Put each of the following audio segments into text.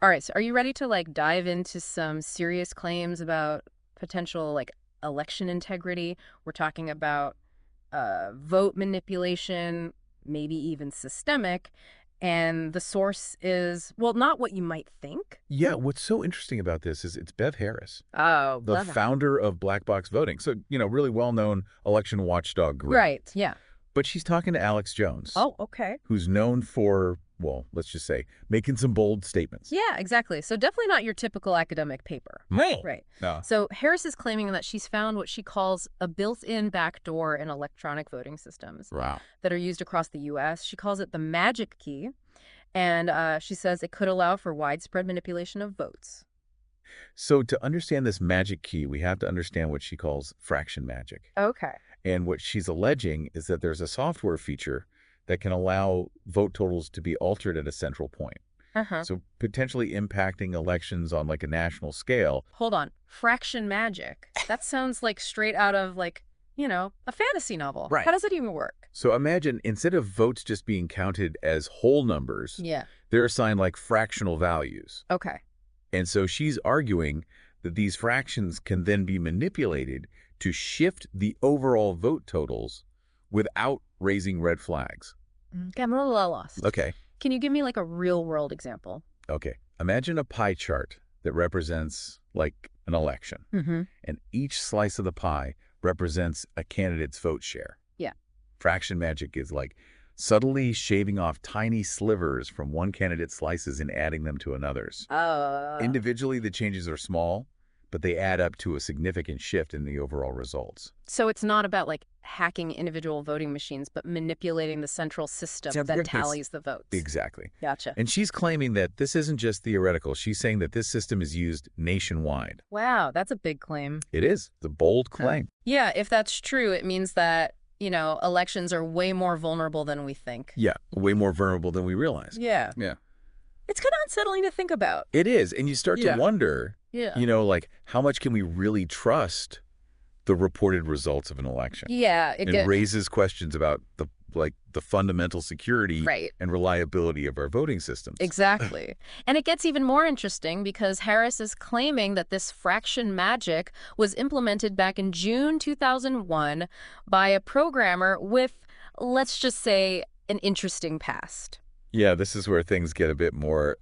All right, so are you ready to dive into some serious claims about potential election integrity? We're talking about vote manipulation, maybe even systemic, and the source is, well, not what you might think. Yeah, what's so interesting about this is it's Bev Harris, Oh, the love that. founder of Black Box Voting. So, really well-known election watchdog group. Right, yeah. But she's talking to Alex Jones, Oh, okay. who's known for, well, let's just say, making some bold statements. Yeah, exactly. So definitely not your typical academic paper. No. Right. No. So Harris is claiming that she's found what she calls a built-in backdoor in electronic voting systems Wow. that are used across the U.S. She calls it the magic key, and she says it could allow for widespread manipulation of votes. So to understand this magic key, we have to understand what she calls fraction magic. Okay. And what she's alleging is that there's a software feature that can allow vote totals to be altered at a central point. Uh-huh. So potentially impacting elections on like a national scale. Hold on. Fraction magic. That sounds like straight out of a fantasy novel. Right. How does it even work? So imagine instead of votes just being counted as whole numbers, Yeah. they're assigned like fractional values. Okay. And so she's arguing that these fractions can then be manipulated to shift the overall vote totals without raising red flags. Okay, I'm a little lost. Okay. Can you give me a real world example? Okay. Imagine a pie chart that represents like an election, Mm-hmm. and each slice of the pie represents a candidate's vote share. Yeah. Fraction magic is like subtly shaving off tiny slivers from one candidate's slices and adding them to another's. Individually, the changes are small, but they add up to a significant shift in the overall results. So it's not about hacking individual voting machines, but manipulating the central system that tallies the votes. Exactly. Gotcha. And she's claiming that this isn't just theoretical. She's saying that this system is used nationwide. Wow, that's a big claim. It is. It's a bold claim. Yeah, if that's true, it means that, elections are way more vulnerable than we think. Yeah, way more vulnerable than we realize. Yeah. Yeah. It's kind of unsettling to think about. It is. And you start to wonder, Yeah. like how much can we really trust the reported results of an election? Yeah, It raises questions about the fundamental security Right. and reliability of our voting systems. Exactly. And it gets even more interesting because Harris is claiming that this fraction magic was implemented back in June 2001 by a programmer with, let's just say, an interesting past. Yeah, this is where things get a bit more,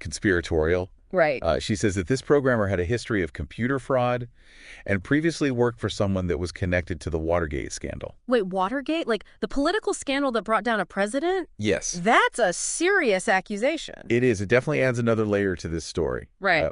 conspiratorial. Right. She says that this programmer had a history of computer fraud and previously worked for someone that was connected to the Watergate scandal. Wait, Watergate? Like the political scandal that brought down a president? Yes. That's a serious accusation. It is. It definitely adds another layer to this story. Right.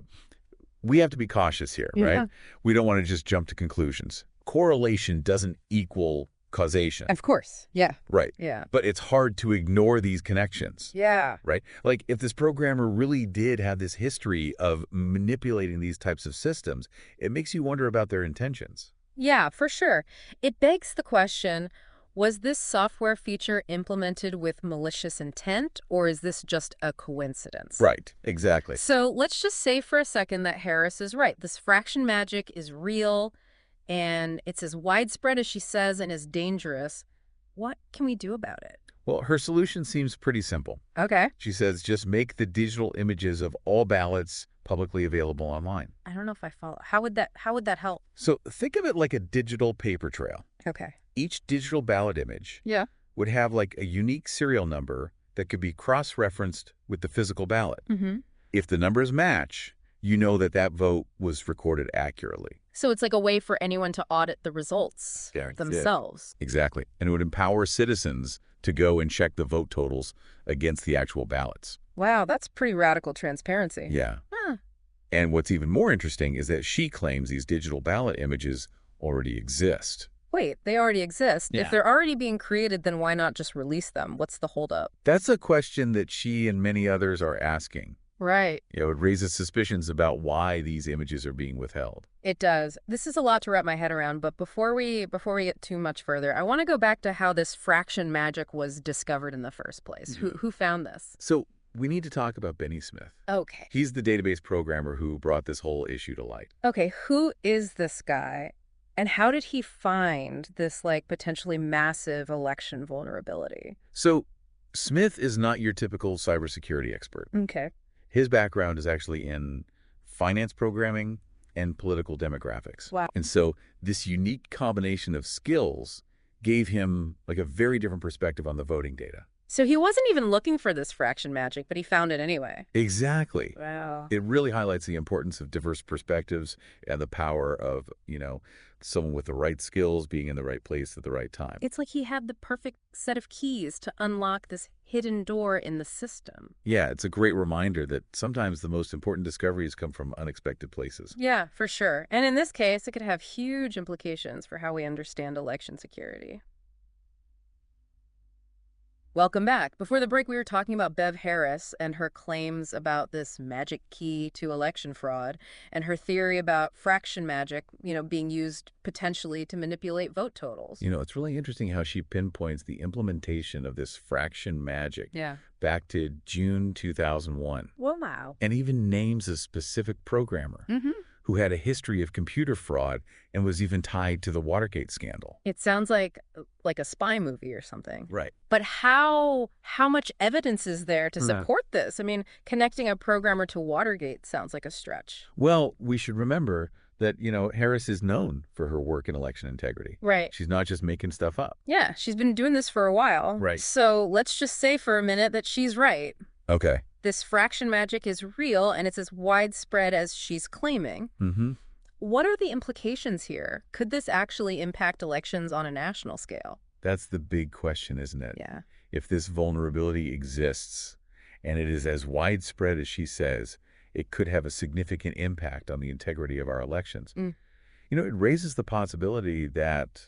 We have to be cautious here, Yeah. right? We don't want to just jump to conclusions. Correlation doesn't equal causation. Of course. Yeah. Right. Yeah. But it's hard to ignore these connections. Yeah. Right? Like if this programmer really did have this history of manipulating these types of systems, it makes you wonder about their intentions. Yeah, for sure. It begs the question, was this software feature implemented with malicious intent, or is this just a coincidence? Right. Exactly. So let's just say for a second that Harris is right. This fraction magic is real, and it's as widespread as she says and as dangerous. What can we do about it? Well, her solution seems pretty simple. Okay. She says just make the digital images of all ballots publicly available online. I don't know if I follow. How would that help? So think of it like a digital paper trail. Okay. Each digital ballot image Yeah. would have like a unique serial number that could be cross-referenced with the physical ballot. Mm-hmm. If the numbers match, you know that that vote was recorded accurately. So it's like a way for anyone to audit the results Guaranteed. themselves. Exactly. And it would empower citizens to go and check the vote totals against the actual ballots. Wow, that's pretty radical transparency. Yeah. Huh. And what's even more interesting is that she claims these digital ballot images already exist. Wait, they already exist. Yeah. If they're already being created, then why not just release them? What's the holdup? That's a question that she and many others are asking. Right. It raises suspicions about why these images are being withheld. It does. This is a lot to wrap my head around, but before we get too much further, I want to go back to how this fraction magic was discovered in the first place. Who found this? So we need to talk about Benny Smith. Okay. He's the database programmer who brought this whole issue to light. Okay, who is this guy? And how did he find this potentially massive election vulnerability? So Smith is not your typical cybersecurity expert. Okay. His background is actually in finance programming and political demographics. Wow. And so this unique combination of skills gave him like a very different perspective on the voting data. So he wasn't even looking for this fraction magic, but he found it anyway. Exactly. Wow. It really highlights the importance of diverse perspectives and the power of, someone with the right skills being in the right place at the right time. It's like he had the perfect set of keys to unlock this hidden door in the system. Yeah, it's a great reminder that sometimes the most important discoveries come from unexpected places. Yeah, for sure. And in this case, it could have huge implications for how we understand election security. Welcome back. Before the break, we were talking about Bev Harris and her claims about this magic key to election fraud and her theory about fraction magic, being used potentially to manipulate vote totals. It's really interesting how she pinpoints the implementation of this fraction magic back to June 2001. Well, wow. And even names a specific programmer who had a history of computer fraud and was even tied to the Watergate scandal. It sounds like a spy movie or something. Right. But how much evidence is there to support this? I mean, connecting a programmer to Watergate sounds like a stretch. Well, we should remember that, Harris is known for her work in election integrity. Right. She's not just making stuff up. Yeah, she's been doing this for a while. Right. So let's just say for a minute that she's right. Okay. This fraction magic is real and it's as widespread as she's claiming. Mm-hmm. What are the implications here? Could this actually impact elections on a national scale? That's the big question, isn't it? Yeah. If this vulnerability exists and it is as widespread as she says, it could have a significant impact on the integrity of our elections. It raises the possibility that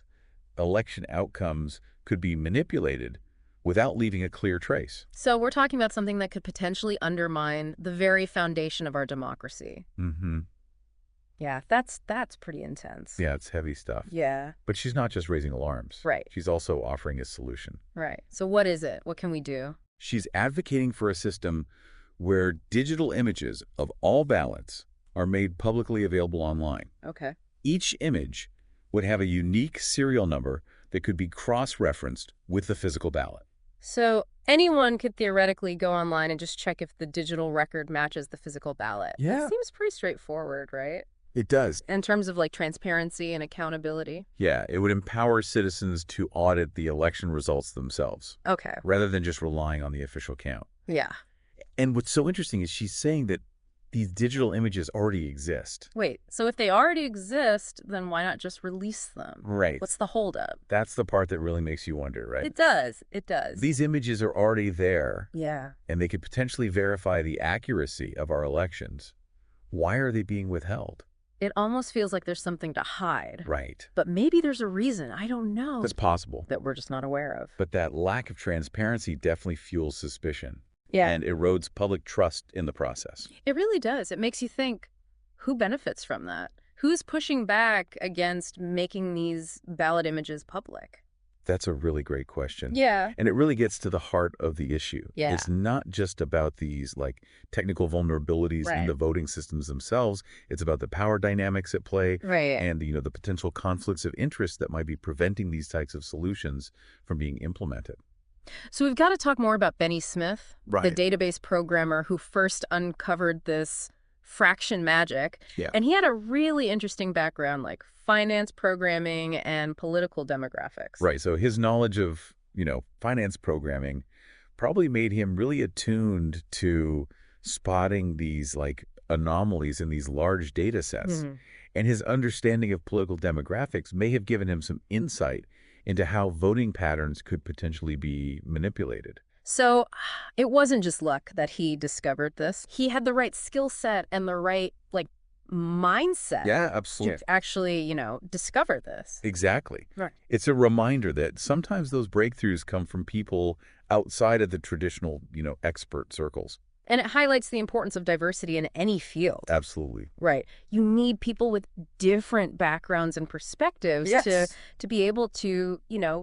election outcomes could be manipulated without leaving a clear trace. So we're talking about something that could potentially undermine the very foundation of our democracy. Mm-hmm. Yeah, that's pretty intense. Yeah, it's heavy stuff. Yeah. But she's not just raising alarms. Right. She's also offering a solution. Right. So what is it? What can we do? She's advocating for a system where digital images of all ballots are made publicly available online. Okay. Each image would have a unique serial number that could be cross-referenced with the physical ballot. So anyone could theoretically go online and just check if the digital record matches the physical ballot. Yeah. It seems pretty straightforward, right? It does. In terms of transparency and accountability. Yeah, it would empower citizens to audit the election results themselves. Okay. Rather than just relying on the official count. Yeah. And what's so interesting is she's saying that these digital images already exist. Wait, so if they already exist, then why not just release them? Right. What's the holdup? That's the part that really makes you wonder, right? It does. It does. These images are already there. Yeah. And they could potentially verify the accuracy of our elections. Why are they being withheld? It almost feels like there's something to hide. Right. But maybe there's a reason, I don't know, That's possible. that we're just not aware of. But that lack of transparency definitely fuels suspicion. Yeah. And erodes public trust in the process. It really does. It makes you think, who benefits from that? Who's pushing back against making these ballot images public? That's a really great question. Yeah. And it really gets to the heart of the issue. Yeah. It's not just about these technical vulnerabilities in Right. the voting systems themselves. It's about the power dynamics at play Right. and the potential conflicts of interest that might be preventing these types of solutions from being implemented. So we've got to talk more about Benny Smith, Right. the database programmer who first uncovered this fraction magic. Yeah. And he had a really interesting background, like finance programming and political demographics. Right. So his knowledge of, finance programming probably made him really attuned to spotting these anomalies in these large data sets. Mhm. And his understanding of political demographics may have given him some insight into how voting patterns could potentially be manipulated. So it wasn't just luck that he discovered this. He had the right skill set and the right, mindset Yeah, to absolutely. actually, discover this. Exactly. Right. It's a reminder that sometimes those breakthroughs come from people outside of the traditional, expert circles. And it highlights the importance of diversity in any field. Absolutely. Right. You need people with different backgrounds and perspectives to be able to,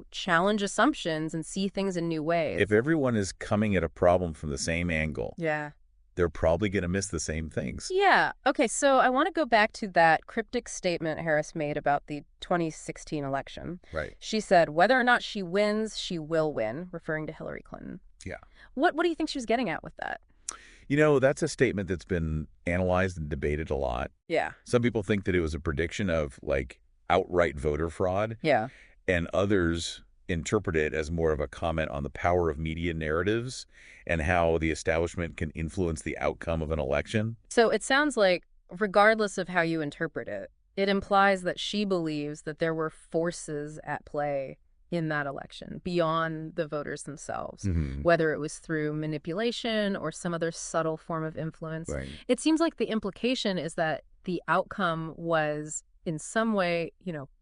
challenge assumptions and see things in new ways. If everyone is coming at a problem from the same angle, Yeah. they're probably going to miss the same things. Yeah. Okay, so I want to go back to that cryptic statement Harris made about the 2016 election. Right. She said, whether or not she wins, she will win, referring to Hillary Clinton. Yeah. What do you think she was getting at with that? That's a statement that's been analyzed and debated a lot. Yeah. Some people think that it was a prediction of, like, outright voter fraud, Yeah. and others interpret it as more of a comment on the power of media narratives and how the establishment can influence the outcome of an election. So it sounds like, regardless of how you interpret it, it implies that she believes that there were forces at play in that election beyond the voters themselves, whether it was through manipulation or some other subtle form of influence. Right. It seems like the implication is that the outcome was in some way,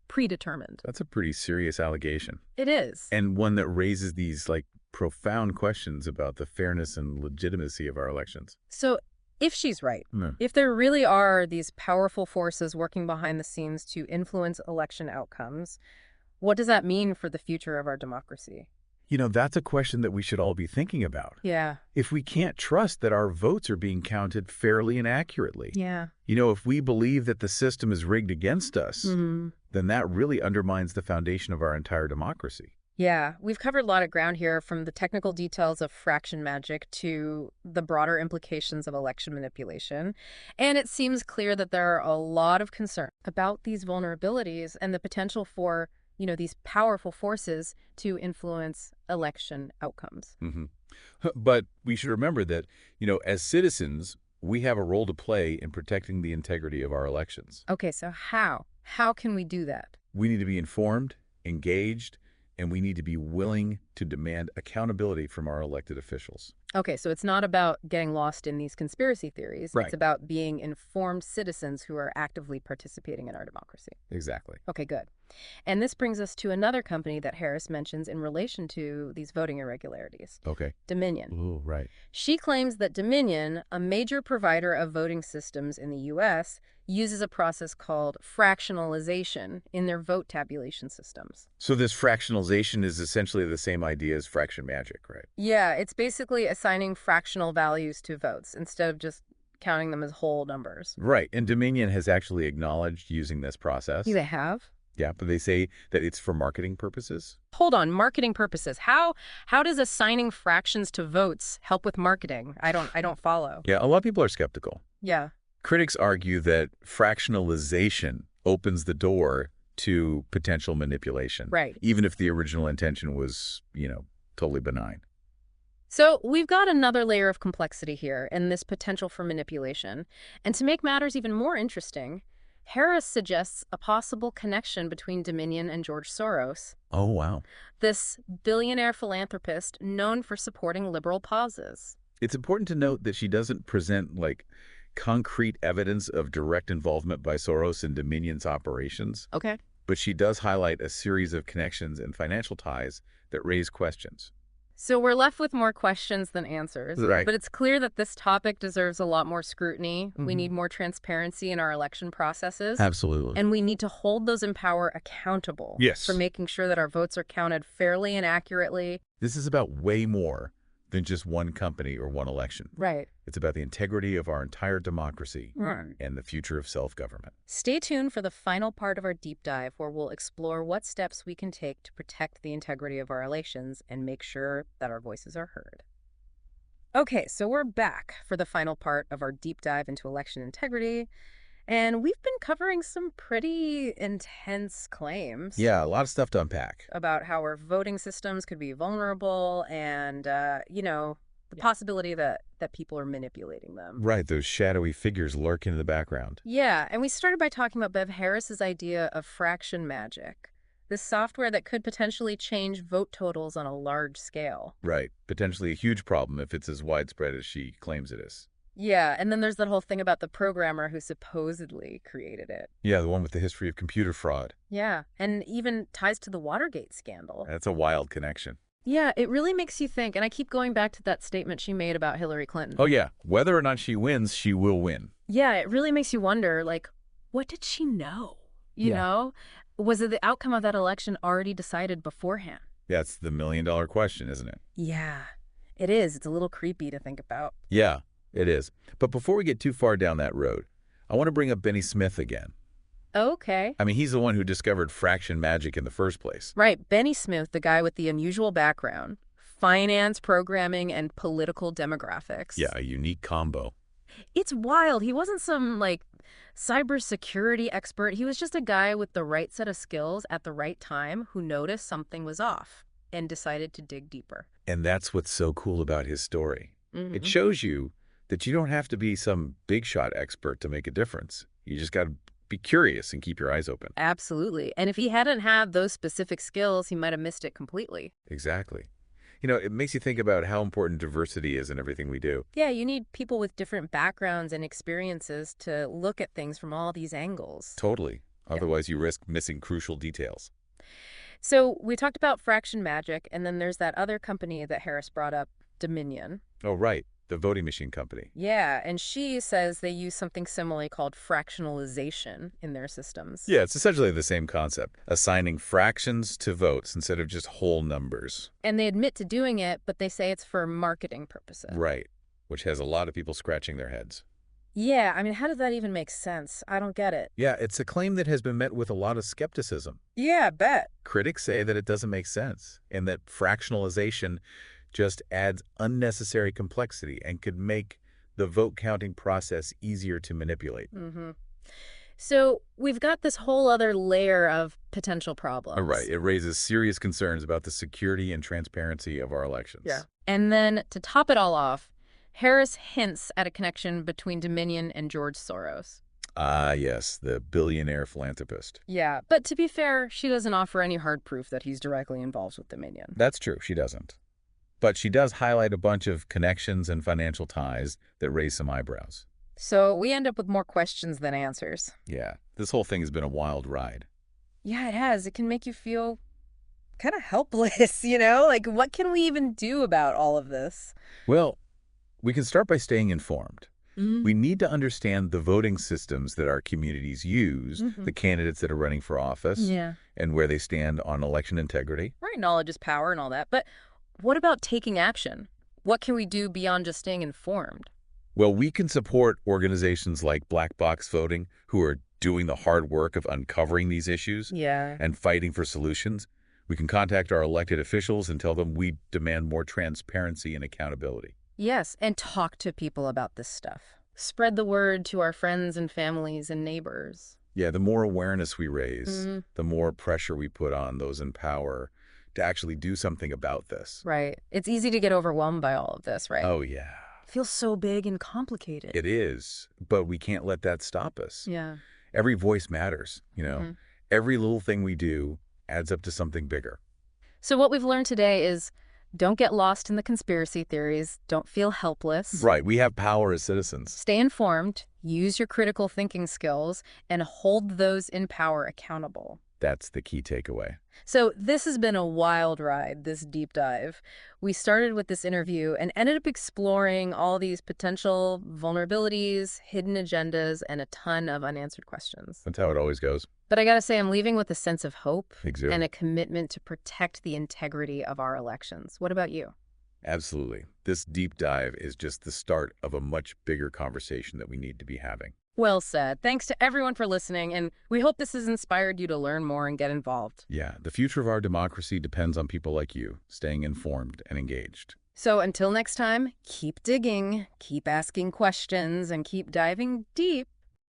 predetermined. That's a pretty serious allegation. It is. And one that raises these, like, profound questions about the fairness and legitimacy of our elections. So if she's right, Hmm. if there really are these powerful forces working behind the scenes to influence election outcomes, what does that mean for the future of our democracy? That's a question that we should all be thinking about. Yeah. If we can't trust that our votes are being counted fairly and accurately, Yeah. if we believe that the system is rigged against us, then that really undermines the foundation of our entire democracy. Yeah, we've covered a lot of ground here, from the technical details of fraction magic to the broader implications of election manipulation. And it seems clear that there are a lot of concern about these vulnerabilities and the potential for, these powerful forces to influence election outcomes. But we should remember that, as citizens, we have a role to play in protecting the integrity of our elections. Okay, so how? How can we do that? We need to be informed, engaged, and we need to be willing to demand accountability from our elected officials. Okay, so it's not about getting lost in these conspiracy theories. Right. It's about being informed citizens who are actively participating in our democracy. Exactly. Okay, good. And this brings us to another company that Harris mentions in relation to these voting irregularities. Okay. Dominion. Ooh, right. She claims that Dominion, a major provider of voting systems in the U.S., uses a process called fractionalization in their vote tabulation systems. So this fractionalization is essentially the same idea as fraction magic, right? Yeah, it's basically assigning fractional values to votes instead of just counting them as whole numbers. Right. And Dominion has actually acknowledged using this process. They have? Yeah, but they say that it's for marketing purposes. Hold on, marketing purposes. How does assigning fractions to votes help with marketing? I don't follow. Yeah, a lot of people are skeptical. Yeah. Critics argue that fractionalization opens the door to potential manipulation. Right. Even if the original intention was, totally benign. So we've got another layer of complexity here in this potential for manipulation. And to make matters even more interesting, Harris suggests a possible connection between Dominion and George Soros, Oh, wow. this billionaire philanthropist known for supporting liberal causes. It's important to note that she doesn't present, like, concrete evidence of direct involvement by Soros in Dominion's operations, Okay. but she does highlight a series of connections and financial ties that raise questions. So we're left with more questions than answers. Right. But it's clear that this topic deserves a lot more scrutiny. We need more transparency in our election processes. Absolutely. And we need to hold those in power accountable. Yes. For making sure that our votes are counted fairly and accurately. This is about way more than just one company or one election. Right. It's about the integrity of our entire democracy Right. and the future of self-government. Stay tuned for the final part of our deep dive, where we'll explore what steps we can take to protect the integrity of our elections and make sure that our voices are heard. Okay, so we're back for the final part of our deep dive into election integrity. And we've been covering some pretty intense claims. Yeah, a lot of stuff to unpack. About how our voting systems could be vulnerable and, the possibility that people are manipulating them. Right, those shadowy figures lurk in the background. Yeah, and we started by talking about Bev Harris's idea of fraction magic, this software that could potentially change vote totals on a large scale. Right, potentially a huge problem if it's as widespread as she claims it is. Yeah, and then there's that whole thing about the programmer who supposedly created it. Yeah, the one with the history of computer fraud. Yeah, and even ties to the Watergate scandal. That's a wild connection. Yeah, it really makes you think, and I keep going back to that statement she made about Hillary Clinton. Oh, yeah. Whether or not she wins, she will win. Yeah, it really makes you wonder, like, what did she know? You know? Was it the outcome of that election already decided beforehand? That's the million-dollar question, isn't it? Yeah, it is. It's a little creepy to think about. Yeah, it is. But before we get too far down that road, I want to bring up Benny Smith again. Okay. I mean, he's the one who discovered fraction magic in the first place. Right. Benny Smith, the guy with the unusual background, finance, programming, and political demographics. Yeah, a unique combo. It's wild. He wasn't some, like, cybersecurity expert. He was just a guy with the right set of skills at the right time who noticed something was off and decided to dig deeper. And that's what's so cool about his story. Mm-hmm. It shows you that you don't have to be some big shot expert to make a difference. You just got to be curious and keep your eyes open. Absolutely. And if he hadn't had those specific skills, he might have missed it completely. Exactly. You know, it makes you think about how important diversity is in everything we do. Yeah, you need people with different backgrounds and experiences to look at things from all these angles. Totally. Otherwise, you risk missing crucial details. So we talked about Fraction Magic, and then there's that other company that Harris brought up, Dominion. Oh, right. The voting machine company. Yeah, and she says they use something similarly called fractionalization in their systems. Yeah, it's essentially the same concept, assigning fractions to votes instead of just whole numbers. And they admit to doing it, but they say it's for marketing purposes. Right, which has a lot of people scratching their heads. Yeah, I mean, how does that even make sense? I don't get it. Yeah, it's a claim that has been met with a lot of skepticism. Yeah, I bet. Critics say that it doesn't make sense and that fractionalization just adds unnecessary complexity and could make the vote counting process easier to manipulate. Mm-hmm. So we've got this whole other layer of potential problems. All right. It raises serious concerns about the security and transparency of our elections. Yeah. And then to top it all off, Harris hints at a connection between Dominion and George Soros. Ah, yes, the billionaire philanthropist. Yeah, but to be fair, she doesn't offer any hard proof that he's directly involved with Dominion. That's true. She doesn't. But she does highlight a bunch of connections and financial ties that raise some eyebrows. So we end up with more questions than answers. Yeah, this whole thing has been a wild ride. Yeah, it has. It can make you feel kind of helpless, you know? Like, what can we even do about all of this? Well, we can start by staying informed. Mm-hmm. We need to understand the voting systems that our communities use, Mm-hmm. the candidates that are running for office, Yeah. and where they stand on election integrity. Right, knowledge is power and all that. But what about taking action? What can we do beyond just staying informed? Well, we can support organizations like Black Box Voting, who are doing the hard work of uncovering these issues Yeah. and fighting for solutions. We can contact our elected officials and tell them we demand more transparency and accountability. Yes, and talk to people about this stuff. Spread the word to our friends and families and neighbors. Yeah, the more awareness we raise, Mhm. the more pressure we put on those in power to actually do something about this. Right. It's easy to get overwhelmed by all of this, right? Oh, yeah. It feels so big and complicated. It is, but we can't let that stop us. Yeah. Every voice matters, you know. Mhm. Every little thing we do adds up to something bigger. So what we've learned today is don't get lost in the conspiracy theories. Don't feel helpless. Right, we have power as citizens. Stay informed, use your critical thinking skills, and hold those in power accountable. That's the key takeaway. So this has been a wild ride, this deep dive. We started with this interview and ended up exploring all these potential vulnerabilities, hidden agendas, and a ton of unanswered questions. That's how it always goes. But I gotta say, I'm leaving with a sense of hope Exactly. and a commitment to protect the integrity of our elections. What about you? Absolutely. This deep dive is just the start of a much bigger conversation that we need to be having. Well said. Thanks to everyone for listening, and we hope this has inspired you to learn more and get involved. Yeah, the future of our democracy depends on people like you, staying informed and engaged. So until next time, keep digging, keep asking questions, and keep diving deep